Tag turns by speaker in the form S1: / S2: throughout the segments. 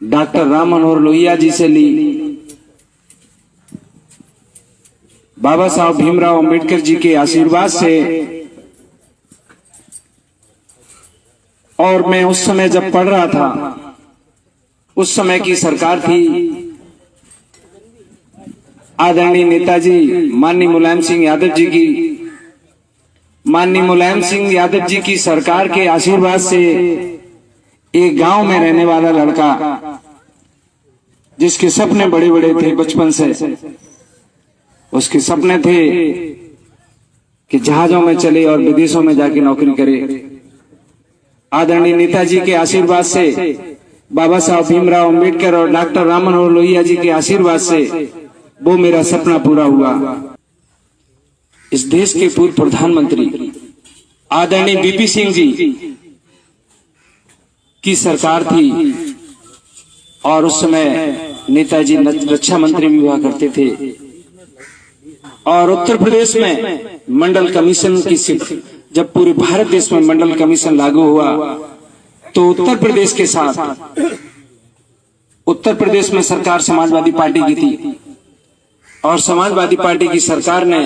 S1: Doctor Ram Manohar Lohia ji से ली, बाबा साहब भीमराव अंबेडकर जी के आशीर्वाद से। और मैं उस समय जब पढ़ रहा था, उस समय की सरकार थी आदरणीय नेताजी माननीय मुलायम सिंह यादव जी की। माननीय मुलायम सिंह यादव जी की सरकार के आशीर्वाद से एक गांव में रहने वाला लड़का, जिसके सपने बड़े बड़े थे बचपन से, उसके सपने थे कि जहाजों में चले और विदेशों में जाके नौकरी करे। आदरणीय नेताजी के आशीर्वाद से, बाबा साहब भीमराव अंबेडकर और डॉक्टर राम मनोहर लोहिया जी के आशीर्वाद से वो मेरा सपना पूरा हुआ। इस देश के पूर्व प्रधानमंत्री आदरणीय बीपी सिंह जी की सरकार थी और उस समय नेताजी रक्षा मंत्री भी हुआ करते थे। और उत्तर प्रदेश में मंडल कमीशन की जब पूरे भारत देश में मंडल कमीशन लागू हुआ तो उत्तर प्रदेश के साथ, उत्तर प्रदेश में सरकार समाजवादी पार्टी की थी और समाजवादी पार्टी की सरकार ने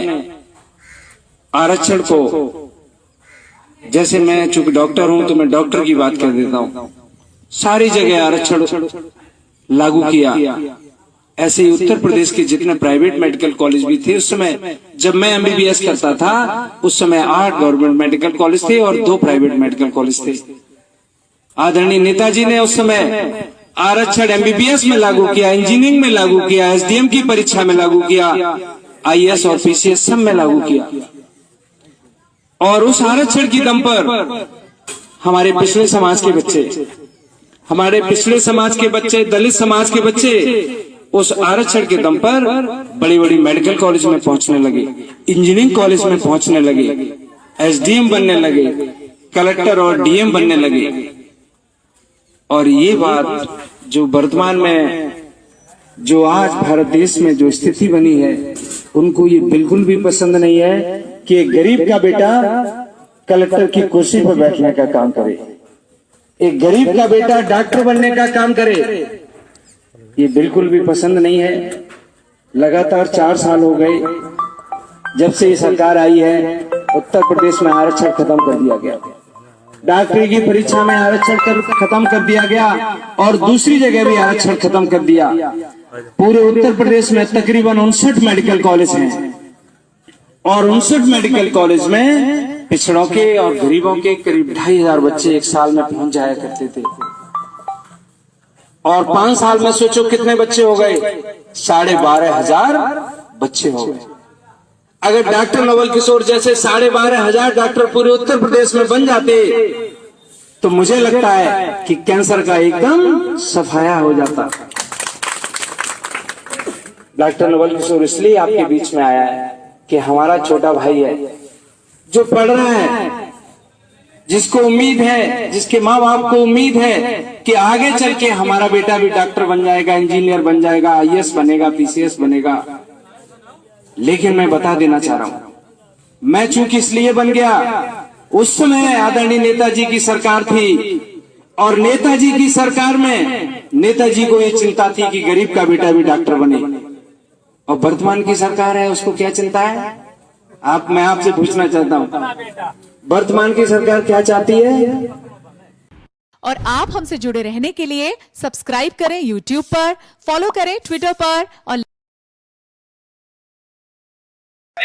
S1: आरक्षण को, जैसे मैं चूंकि डॉक्टर हूं तो मैं डॉक्टर की बात कर देता हूं, सारी जगह आरक्षण लागू किया। ऐसे ही उत्तर प्रदेश के जितने प्राइवेट मेडिकल कॉलेज भी थे, उस समय जब मैं एमबीबीएस करता था उस समय 8 गवर्नमेंट मेडिकल कॉलेज थे और 2 प्राइवेट मेडिकल कॉलेज थे। आदरणीय नेताजी ने उस समय आरक्षण एमबीबीएस में लागू किया, इंजीनियरिंग में लागू किया, एसडीएम की परीक्षा में लागू किया, आईएएस और पीसीएस सब में लागू किया। और उस आरक्षण की दम पर हमारे पिछड़े समाज के बच्चे, हमारे पिछड़े समाज के बच्चे, दलित समाज के बच्चे उस आरक्षण के दम पर बड़ी बड़ी मेडिकल कॉलेज में पहुंचने लगे, इंजीनियरिंग कॉलेज में पहुंचने लगे, एसडीएम बनने लगे, कलेक्टर और डीएम बनने लगे। और ये बात जो वर्तमान में, जो आज भारत देश में जो स्थिति बनी है, उनको ये बिल्कुल भी पसंद नहीं है कि एक गरीब का बेटा कलेक्टर की कुर्सी पर बैठने का काम करे, एक गरीब का बेटा डॉक्टर बनने का काम करे। ये बिल्कुल भी पसंद नहीं है। लगातार 4 साल हो गए जब से ये सरकार आई है, उत्तर प्रदेश में आरक्षण खत्म कर दिया गया, डॉक्टरी की परीक्षा में आरक्षण खत्म कर दिया गया और दूसरी जगह भी आरक्षण खत्म कर दिया। पूरे उत्तर प्रदेश में तकरीबन 59 मेडिकल कॉलेज हैं और 59 मेडिकल कॉलेज में पिछड़ों के और गरीबों के करीब 2500 बच्चे एक साल में पहुंच जाया करते थे। और 5 साल में सोचो कितने बच्चे हो गए, 12,500 बच्चे हो गए। अगर डॉक्टर नवल किशोर जैसे 12,500 डॉक्टर पूरे उत्तर प्रदेश में बन जाते तो मुझे लगता है कि कैंसर का एकदम सफाया हो जाता। डॉक्टर नवल किशोर इसलिए आपके बीच में आया है कि हमारा छोटा भाई है जो पढ़ रहा है, जिसको उम्मीद है, जिसके माँ बाप को उम्मीद है कि आगे चल के हमारा बेटा भी डॉक्टर बन जाएगा, इंजीनियर बन जाएगा, आईएएस बनेगा, पीसीएस बनेगा। लेकिन मैं बता देना चाह रहा हूं, मैं चूंकि इसलिए बन गया, उस समय आदरणीय नेताजी की सरकार थी और नेताजी की सरकार में नेताजी को ये चिंता थी कि गरीब का बेटा भी डॉक्टर बने। और वर्तमान की सरकार है, उसको क्या चिंता है? मैं आपसे पूछना चाहता हूं, वर्तमान की सरकार क्या चाहती है?
S2: और आप हमसे जुड़े रहने के लिए सब्सक्राइब करें YouTube पर, फॉलो करें ट्विटर पर और